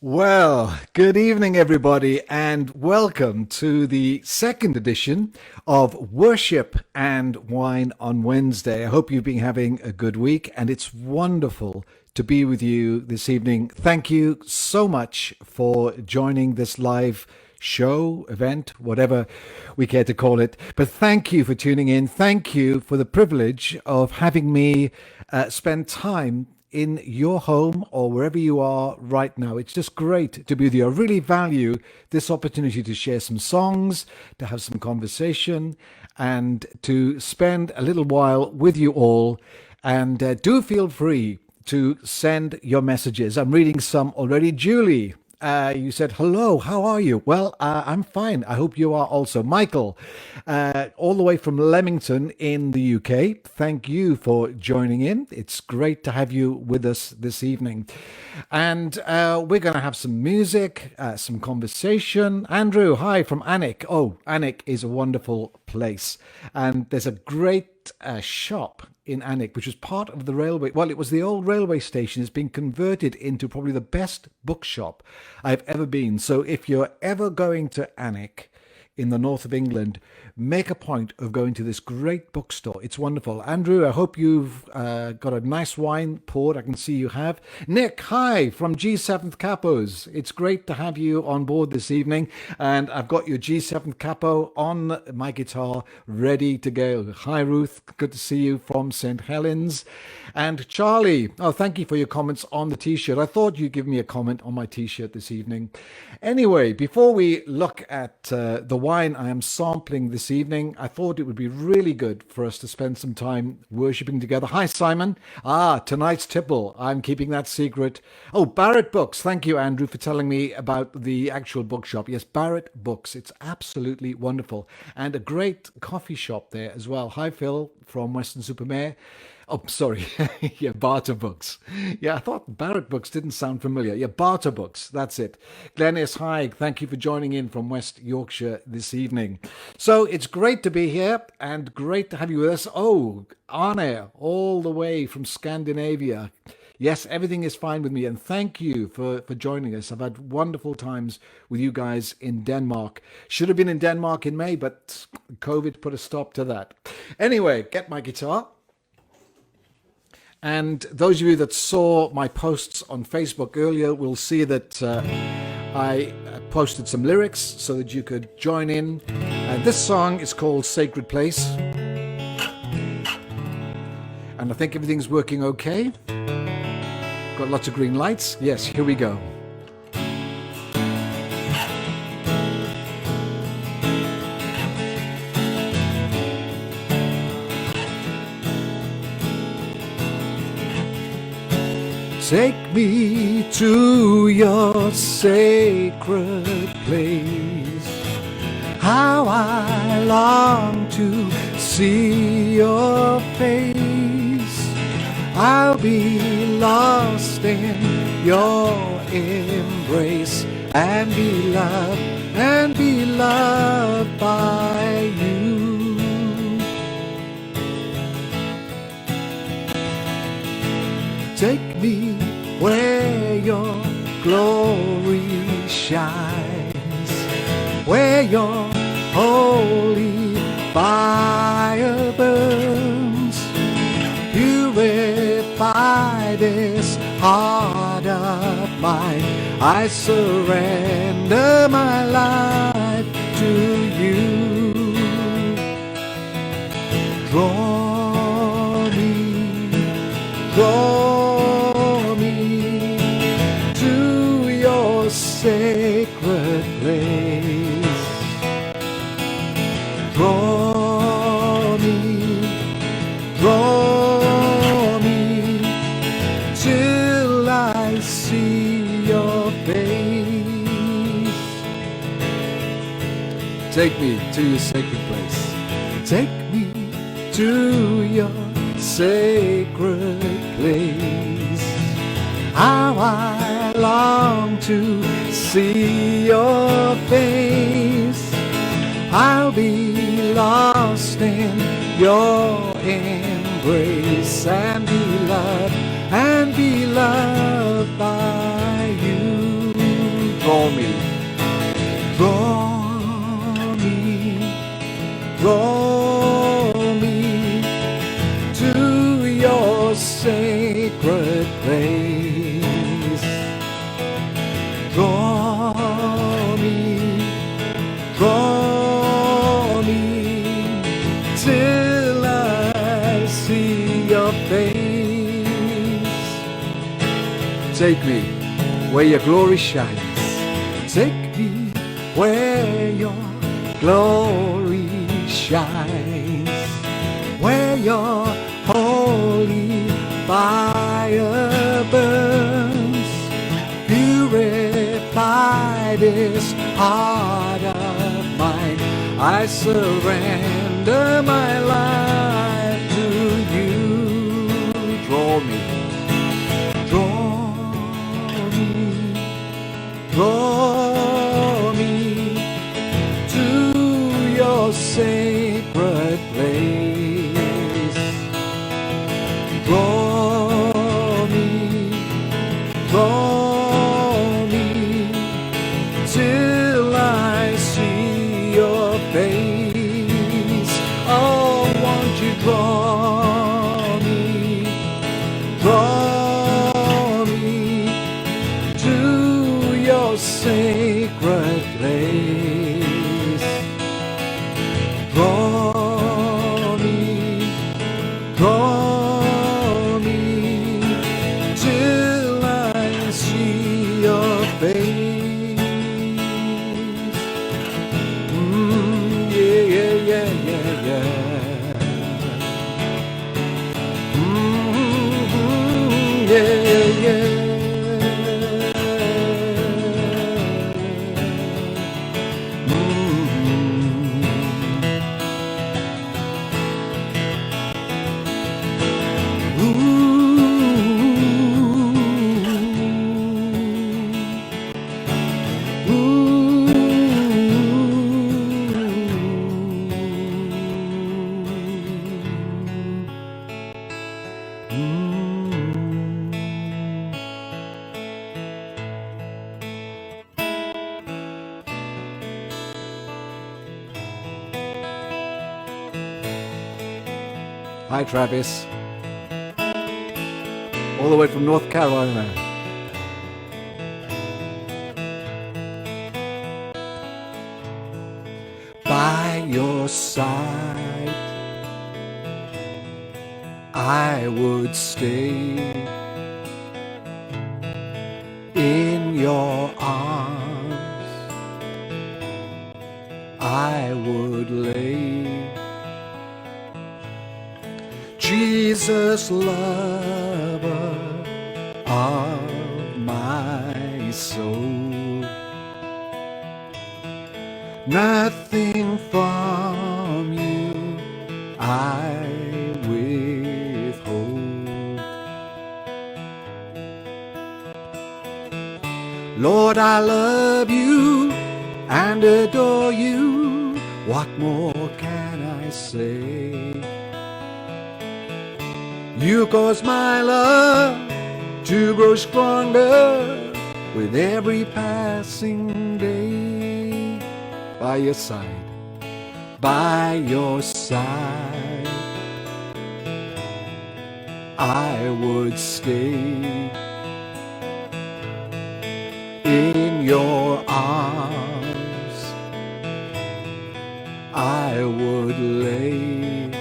Well, good evening, everybody, and welcome to the second edition of Worship and Wine on Wednesday. I hope you've been having a good week, and it's wonderful to be with you this evening. Thank you so much for joining this live show, event, whatever we care to call it. But thank you for tuning in. Thank you for the privilege of having me spend time in your home or wherever you are right now. It's just great to be with you. I really value this opportunity to share some songs, to have some conversation, and to spend a little while with you all. And do feel free to send your messages. I'm reading some already. Julie, you said, hello, how are you? Well, I'm fine. I hope you are also. Michael, all the way from Leamington in the UK, thank you for joining in. It's great to have you with us this evening. And we're going to have some music, some conversation. Andrew, hi from Alnwick. Oh, Alnwick is a wonderful place. And there's a great shop in Alnwick, which was part of the railway. Well, it was the old railway station. It's been converted into probably the best bookshop I've ever been. So if you're ever going to Alnwick in the north of England, make a point of going to this great bookstore. It's wonderful. Andrew, I hope you've got a nice wine poured. I can see you have. Nick, hi from G7th Capos. It's great to have you on board this evening. And I've got your G7th Capo on my guitar ready to go. Hi, Ruth. Good to see you from St. Helens. And Charlie, oh, thank you for your comments on the t-shirt. I thought you'd give me a comment on my t-shirt this evening. Anyway, before we look at the wine I am sampling this evening, I thought it would be really good for us to spend some time worshipping together. Hi, Simon. Tonight's tipple. I'm keeping that secret. Oh, Barrett Books. Thank you, Andrew, for telling me about the actual bookshop. Yes, Barrett Books. It's absolutely wonderful. And a great coffee shop there as well. Hi, Phil from Weston-super-Mare. Oh, sorry. Yeah, Barter Books. Yeah, I thought Barrett Books didn't sound familiar. Yeah, Barter Books. That's it. Glennis Haig, thank you for joining in from West Yorkshire this evening. So it's great to be here and great to have you with us. Oh, Arne, all the way from Scandinavia. Yes, everything is fine with me. And thank you for joining us. I've had wonderful times with you guys in Denmark. Should have been in Denmark in May, but COVID put a stop to that. Anyway, get my guitar. And those of you that saw my posts on Facebook earlier will see that I posted some lyrics so that you could join in. This song is called Sacred Place. And I think everything's working okay. Got lots of green lights. Yes, here we go. Take me to your sacred place. How I long to see your face. I'll be lost in your embrace and be loved by you. Take me where your glory shines, where your holy fire burns. Purify this heart of mine. I surrender my life to you. Draw me to your sacred place. Draw me till I see your face. Take me to your sacred place. Take me to your sacred place. How I long to see your face. I'll be lost in your embrace and be loved by you. draw me, draw me to your sacred place. Draw me till I see your face. Take me where your glory shines. Take me where your glory shines, where your holy fire burns. Purify this heart of mine. I surrender my life to you. Draw me, draw me to your sacred place. Draw me till I see your face. Oh, won't you draw me to your sacred place. Draw me till I see your face. Hi, Travis. All the way from North Carolina. By your side, I would stay. In your arms, I would lay. Jesus, lover of my soul, nothing from you I withhold. Lord, I love you and adore you. What more can I say? You cause my love to grow stronger with every passing day. By your side, I would stay. In your arms, I would lay.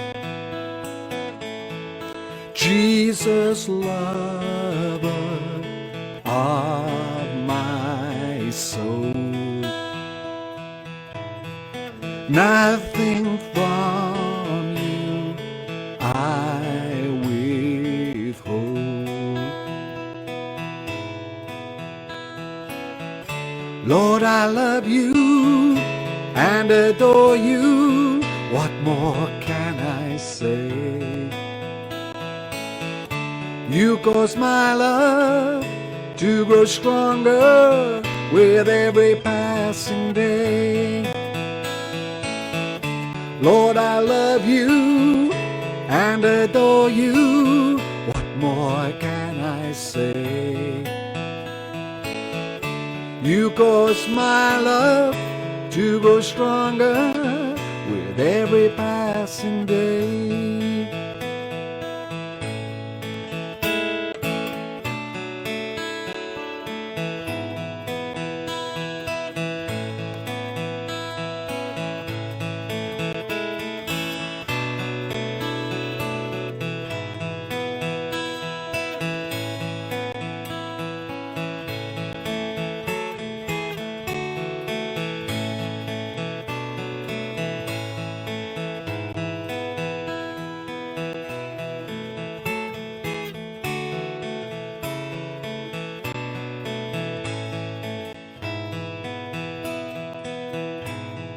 Jesus, lover of my soul, nothing from you I withhold. Lord, I love you and adore you. What more can I say? You cause my love to grow stronger with every passing day. Lord, I love you and adore you. What more can I say? You cause my love to grow stronger with every passing day.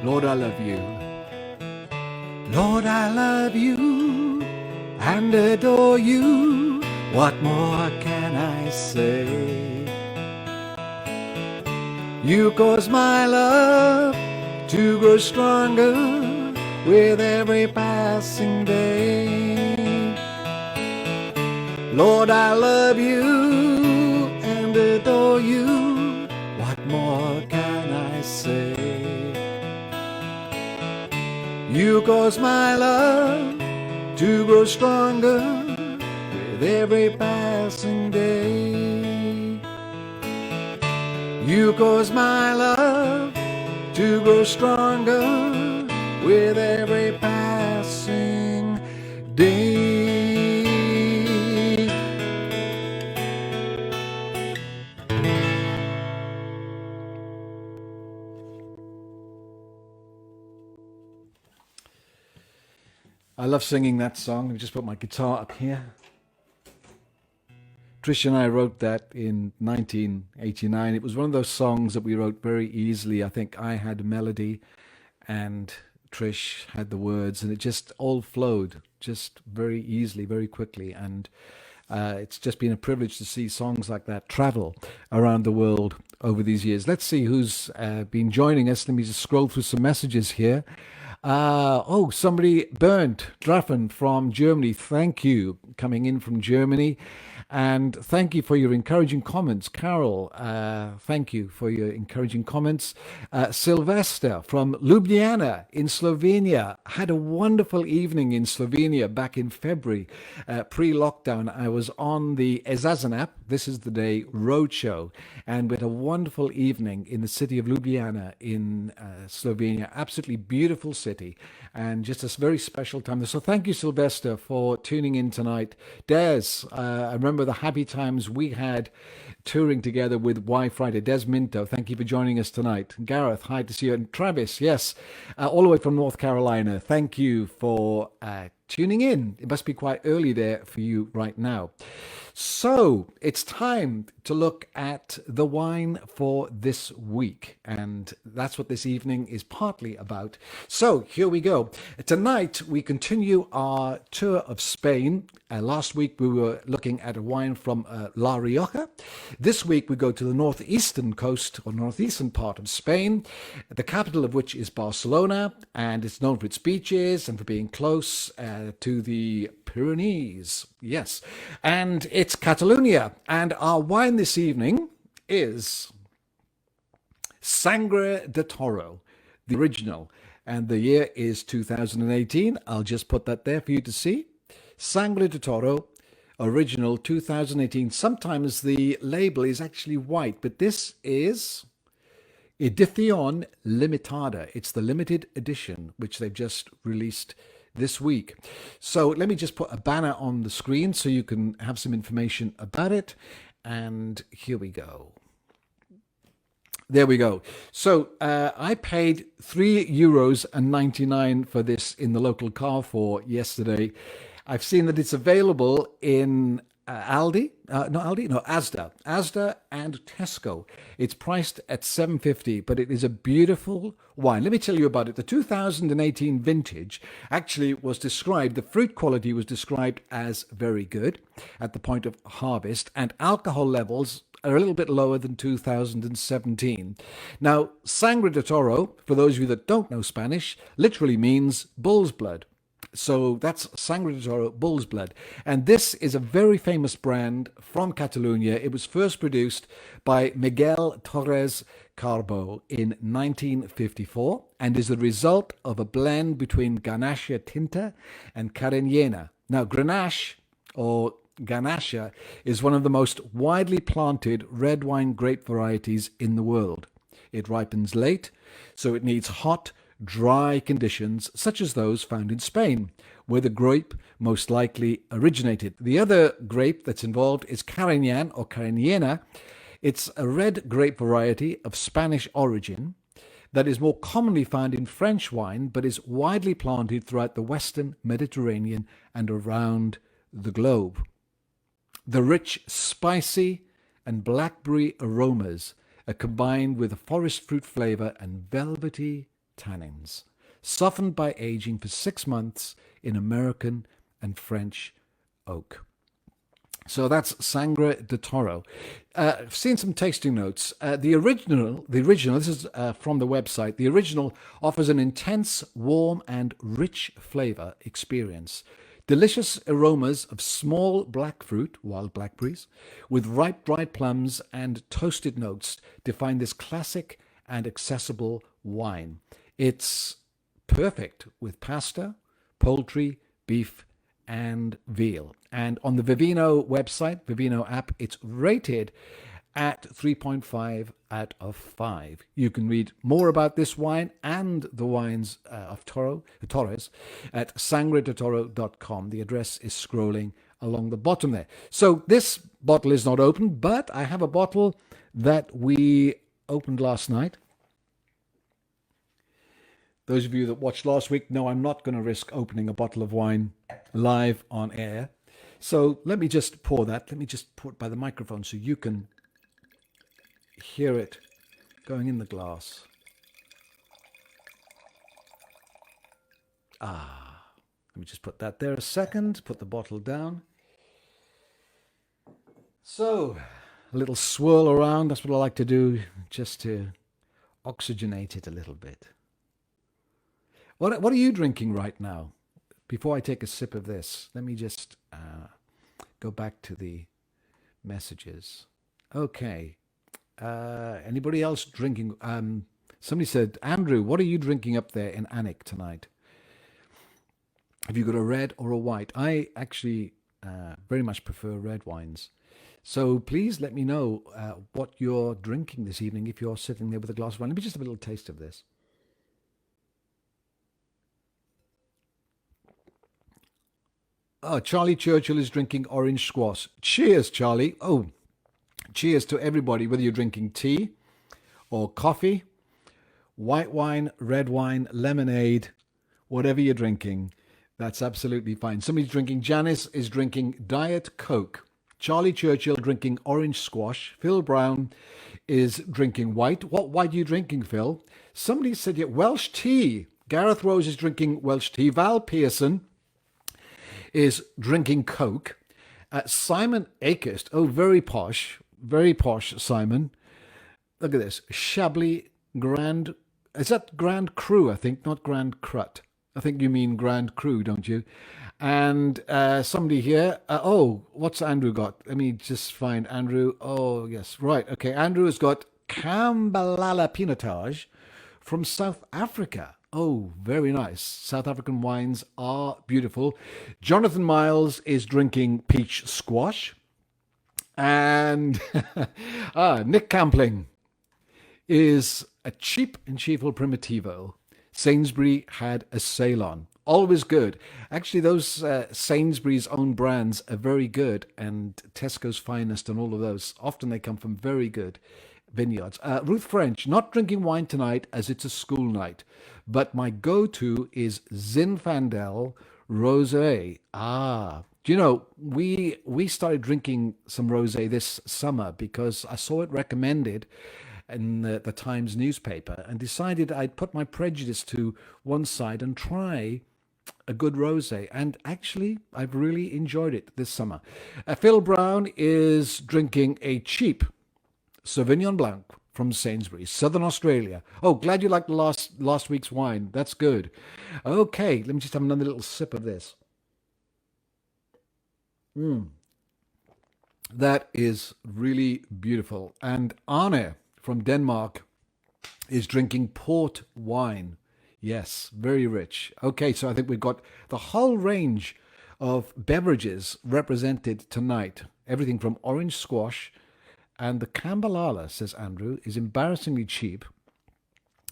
Lord, I love you. Lord, I love you and adore you. What more can I say? You cause my love to grow stronger with every passing day. Lord, I love you and adore you. What more can I say? You cause my love to grow stronger with every passing day. You cause my love to grow stronger with every passing day. I love singing that song. Let me just put my guitar up here. Trish and I wrote that in 1989. It was one of those songs that we wrote very easily. I think I had a melody and Trish had the words, and it just all flowed just very easily, very quickly. And it's just been a privilege to see songs like that travel around the world over these years. Let's see who's been joining us. Let me just scroll through some messages here. Somebody, Bernd Draffen from Germany. Thank you, coming in from Germany. And thank you for your encouraging comments. Carol, thank you for your encouraging comments. Sylvester from Ljubljana in Slovenia. Had a wonderful evening in Slovenia back in February, pre-lockdown. I was on the Ezazanap, this is the day, roadshow, and we had a wonderful evening in the city of Ljubljana in Slovenia. Absolutely beautiful city and just a very special time. So thank you, Sylvester, for tuning in tonight. Des, I remember the happy times we had touring together with Y Friday. Des Minto, thank you for joining us tonight. Gareth, hi to see you. And Travis, yes, all the way from North Carolina, thank you for tuning in. It must be quite early there for you right now. So it's time to look at the wine for this week, and that's what this evening is partly about. So here we go. Tonight we continue our tour of Spain. Last week we were looking at a wine from La Rioja. This week we go to the northeastern coast or northeastern part of Spain, the capital of which is Barcelona, and it's known for its beaches and for being close to the Pyrenees. Yes, and it's Catalonia, and our wine this evening is Sangre de Toro, the original, and the year is 2018. I'll just put that there for you to see. Sangre de Toro, original 2018. Sometimes the label is actually white, but this is Edición Limitada. It's the limited edition, which they've just released this week. So let me just put a banner on the screen so you can have some information about it. And here we go. There we go. So I paid €3.99 for this in the local Carrefour yesterday. I've seen that it's available in Asda and Tesco. It's priced at $7.50, but it is a beautiful wine. Let me tell you about it. The 2018 vintage actually was described, the fruit quality was described as very good at the point of harvest, and alcohol levels are a little bit lower than 2017. Now, Sangre de Toro, for those of you that don't know Spanish, literally means bull's blood. So that's Sangre de Toro Bull's Blood. And this is a very famous brand from Catalonia. It was first produced by Miguel Torres Carbo in 1954 and is the result of a blend between Grenache Tinta and Cariñena. Now, Grenache or Ganache is one of the most widely planted red wine grape varieties in the world. It ripens late, so it needs hot, dry conditions such as those found in Spain, where the grape most likely originated. The other grape that's involved is Carignan or Cariñena. It's a red grape variety of Spanish origin that is more commonly found in French wine but is widely planted throughout the Western Mediterranean and around the globe. The rich, spicy, and blackberry aromas are combined with a forest fruit flavor and velvety tannins, softened by aging for 6 months in American and French oak. So that's Sangre de Toro. I've seen some tasting notes. The original. This is from the website. The original offers an intense, warm, and rich flavor experience. Delicious aromas of small black fruit, wild blackberries, with ripe dried plums and toasted notes define this classic and accessible wine. It's perfect with pasta, poultry, beef, and veal. And on the Vivino website, Vivino app, it's rated at 3.5 out of 5. You can read more about this wine and the wines of Torres at sangredetoro.com. The address is scrolling along the bottom there. So this bottle is not open, but I have a bottle that we opened last night. Those of you that watched last week know I'm not going to risk opening a bottle of wine live on air. So let me just pour that. Let me just pour it by the microphone so you can hear it going in the glass. Let me just put that there a second, put the bottle down. So, a little swirl around, that's what I like to do, just to oxygenate it a little bit. What are you drinking right now? Before I take a sip of this, let me just go back to the messages. Okay. Anybody else drinking? Somebody said, Andrew, what are you drinking up there in Anik tonight? Have you got a red or a white? I actually very much prefer red wines. So please let me know what you're drinking this evening if you're sitting there with a glass of wine. Let me just have a little taste of this. Oh, Charlie Churchill is drinking orange squash. Cheers, Charlie. Oh, cheers to everybody, whether you're drinking tea or coffee, white wine, red wine, lemonade, whatever you're drinking, that's absolutely fine. Somebody's drinking, Janice is drinking Diet Coke. Charlie Churchill drinking orange squash. Phil Brown is drinking white. What white are you drinking, Phil? Somebody said yeah, Welsh tea. Gareth Rose is drinking Welsh tea. Val Pearson is drinking Coke. Simon Akest, oh, very posh, Simon. Look at this. Chablis Grand, is that Grand Cru, I think, not Grand Crut. I think you mean Grand Cru, don't you? And somebody here, what's Andrew got? Let me just find Andrew. Oh, yes, right. Okay, Andrew has got Cambalala Pinotage from South Africa. Oh, very nice. South African wines are beautiful. Jonathan Miles is drinking peach squash. And Nick Campling is a cheap and cheerful Primitivo. Sainsbury had a Ceylon. Always good. Actually, those Sainsbury's own brands are very good, and Tesco's Finest and all of those. Often they come from very good vineyards. Ruth French, not drinking wine tonight as it's a school night, but my go-to is Zinfandel Rosé. Do you know, we started drinking some rosé this summer because I saw it recommended in the Times newspaper and decided I'd put my prejudice to one side and try a good rosé. And actually, I've really enjoyed it this summer. Phil Brown is drinking a cheap Sauvignon Blanc from Sainsbury's, Southern Australia. Oh, glad you liked the last week's wine. That's good. Okay, let me just have another little sip of this. That is really beautiful. And Arne from Denmark is drinking port wine. Yes, very rich. Okay, so I think we've got the whole range of beverages represented tonight. Everything from orange squash, and the Cambalala, says Andrew, is embarrassingly cheap,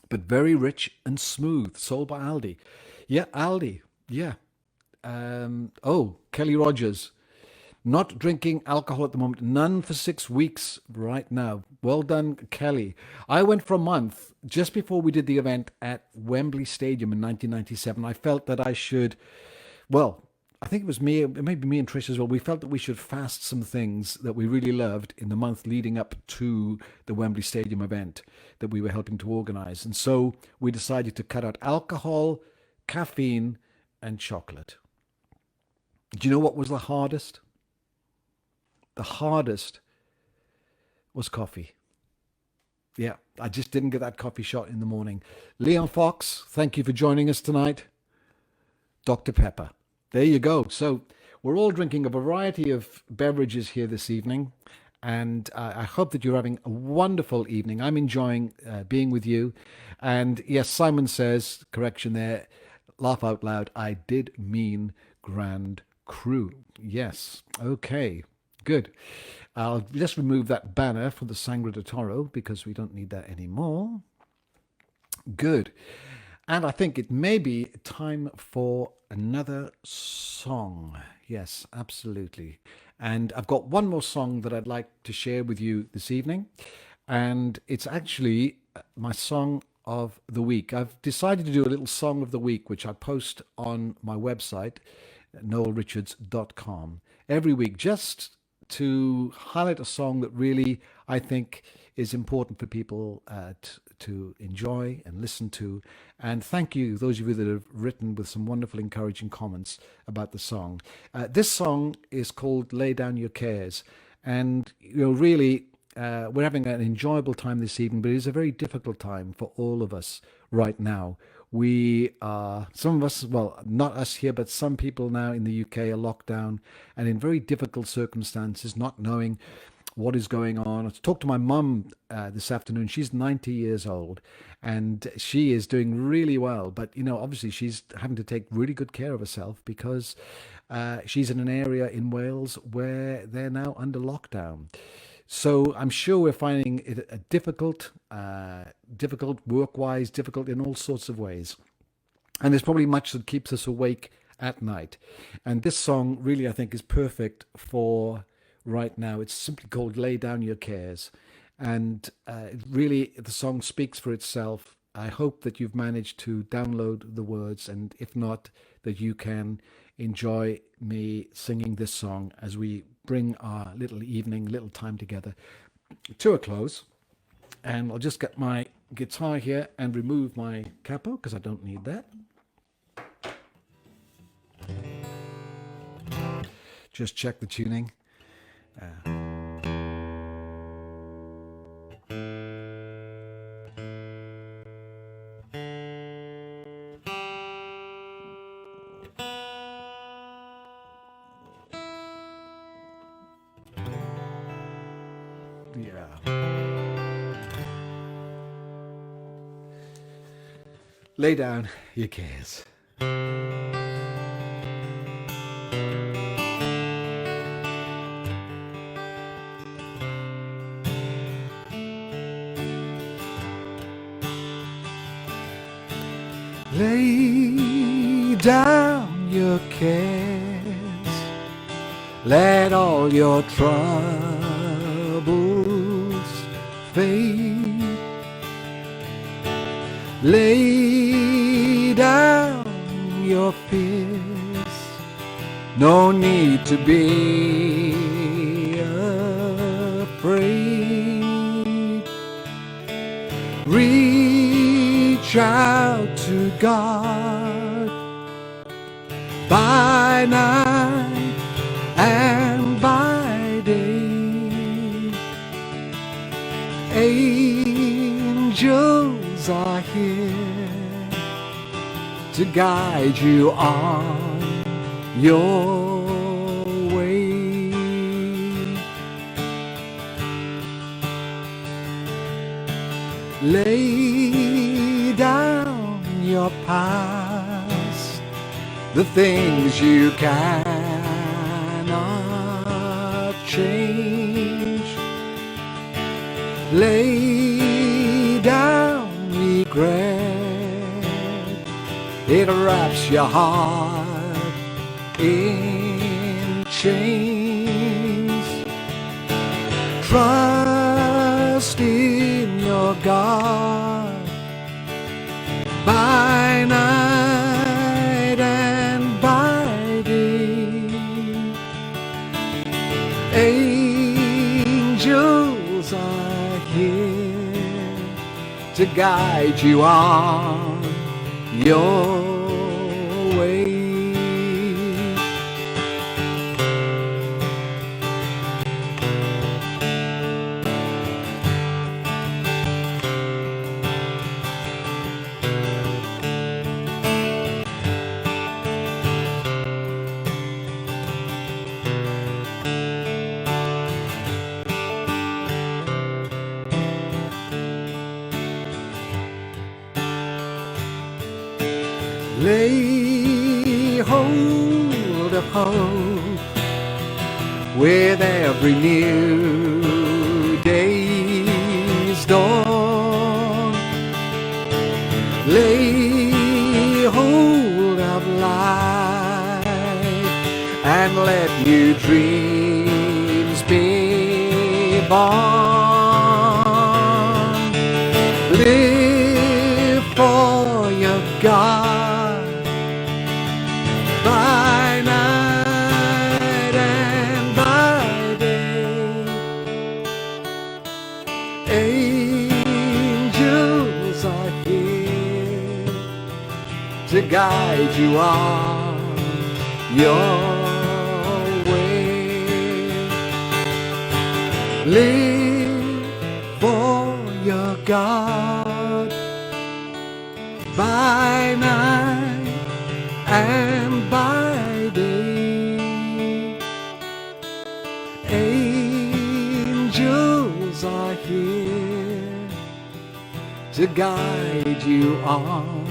but very rich and smooth. Sold by Aldi. Yeah, Aldi. Yeah. Oh, Kelly Rogers. Not drinking alcohol at the moment. None for 6 weeks right now. Well done, Kelly. I went for a month just before we did the event at Wembley Stadium in 1997. I felt that I should, well, I think it was me, maybe me and Trish as well. We felt that we should fast some things that we really loved in the month leading up to the Wembley Stadium event that we were helping to organize. And so we decided to cut out alcohol, caffeine, and chocolate. Do you know what was the hardest? The hardest was coffee. Yeah, I just didn't get that coffee shot in the morning. Leon Fox, thank you for joining us tonight. Dr. Pepper. There you go. So we're all drinking a variety of beverages here this evening, and I hope that you're having a wonderful evening. I'm enjoying being with you. And yes, Simon says, correction there, laugh out loud, I did mean Grand Cru. Yes, okay. Good. I'll just remove that banner for the Sangre de Toro because we don't need that anymore. Good. And I think it may be time for another song. Yes, absolutely. And I've got one more song that I'd like to share with you this evening. And it's actually my song of the week. I've decided to do a little song of the week, which I post on my website, noelrichards.com, every week, just to highlight a song that really, I think, is important for people to enjoy and listen to. And thank you, those of you that have written with some wonderful, encouraging comments about the song. This song is called Lay Down Your Cares. And, really, we're having an enjoyable time this evening, but it is a very difficult time for all of us right now. We are, some of us, well, not us here, but some people now in the UK are locked down and in very difficult circumstances, not knowing what is going on. I talked to my mum this afternoon. She's 90 years old and she is doing really well. But, obviously she's having to take really good care of herself because she's in an area in Wales where they're now under lockdown. So I'm sure we're finding it a difficult work-wise, difficult in all sorts of ways. And there's probably much that keeps us awake at night. And this song really, I think, is perfect for right now. It's simply called Lay Down Your Cares. And really, the song speaks for itself. I hope that you've managed to download the words. And if not, that you can enjoy me singing this song as we bring our little time together to a close. And I'll just get my guitar here and remove my capo because I don't need that. Just check the tuning. Lay down your cares. Lay down your cares. Let all your troubles fade. Lay down your fears. No need to be afraid. Reach out to God by night and by day. Angels are here to guide you on your way. Lay down your past, the things you cannot change. Lay down regret, it wraps your heart in chains. Trust in your God by night and by day. Angels are here to guide you on your way. Lay hold of hope with every new day's dawn. Lay hold of life and let new dreams be born. Live for your God by night and by day. Angels are here to guide you on your way. Live for your God by night and by day. Angels are here to guide you on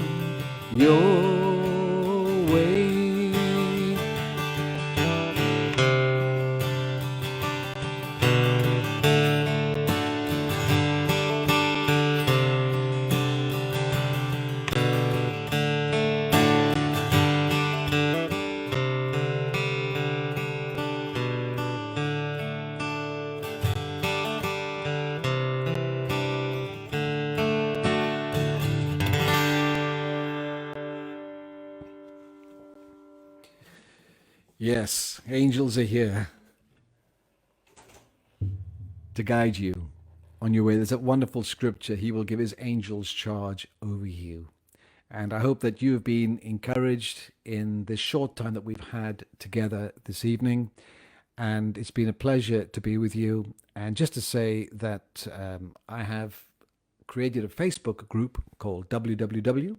your way. Yes, angels are here to guide you on your way. There's a wonderful scripture. He will give his angels charge over you. And I hope that you have been encouraged in this short time that we've had together this evening. And it's been a pleasure to be with you. And just to say that I have created a Facebook group called WWW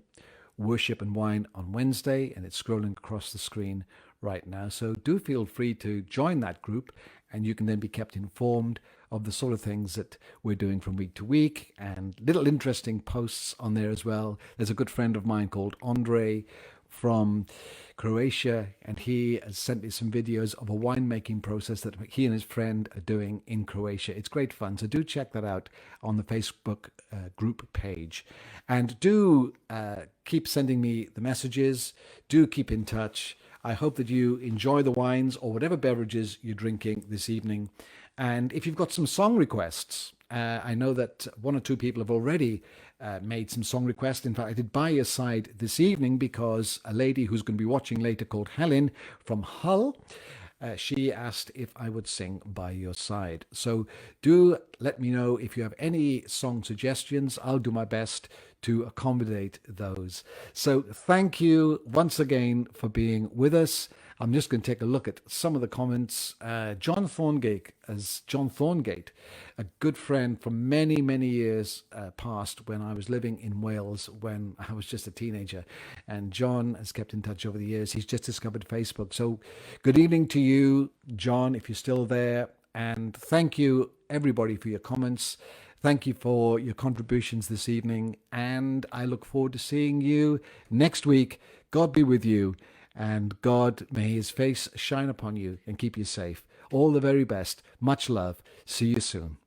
Worship and Wine on Wednesday, and it's scrolling across the screen right now. So do feel free to join that group, and you can then be kept informed of the sort of things that we're doing from week to week, and little interesting posts on there as well. There's a good friend of mine called Andre from Croatia, and he has sent me some videos of a winemaking process that he and his friend are doing in Croatia. It's great fun, so do check that out on the Facebook group page. And do keep sending me the messages. Do keep in touch. I hope that you enjoy the wines or whatever beverages you're drinking this evening. And if you've got some song requests, I know that one or two people have already made some song requests. In fact, I did By Your Side this evening because a lady who's going to be watching later called Helen from Hull, she asked if I would sing By Your Side. So do let me know if you have any song suggestions. I'll do my best to accommodate those. So thank you once again for being with us. I'm just going to take a look at some of the comments. John Thorngate, a good friend from many, many years past when I was living in Wales when I was just a teenager. And John has kept in touch over the years. He's just discovered Facebook. So good evening to you, John, if you're still there. And thank you, everybody, for your comments. Thank you for your contributions this evening. And I look forward to seeing you next week. God be with you. And God, may his face shine upon you and keep you safe. All the very best. Much love. See you soon.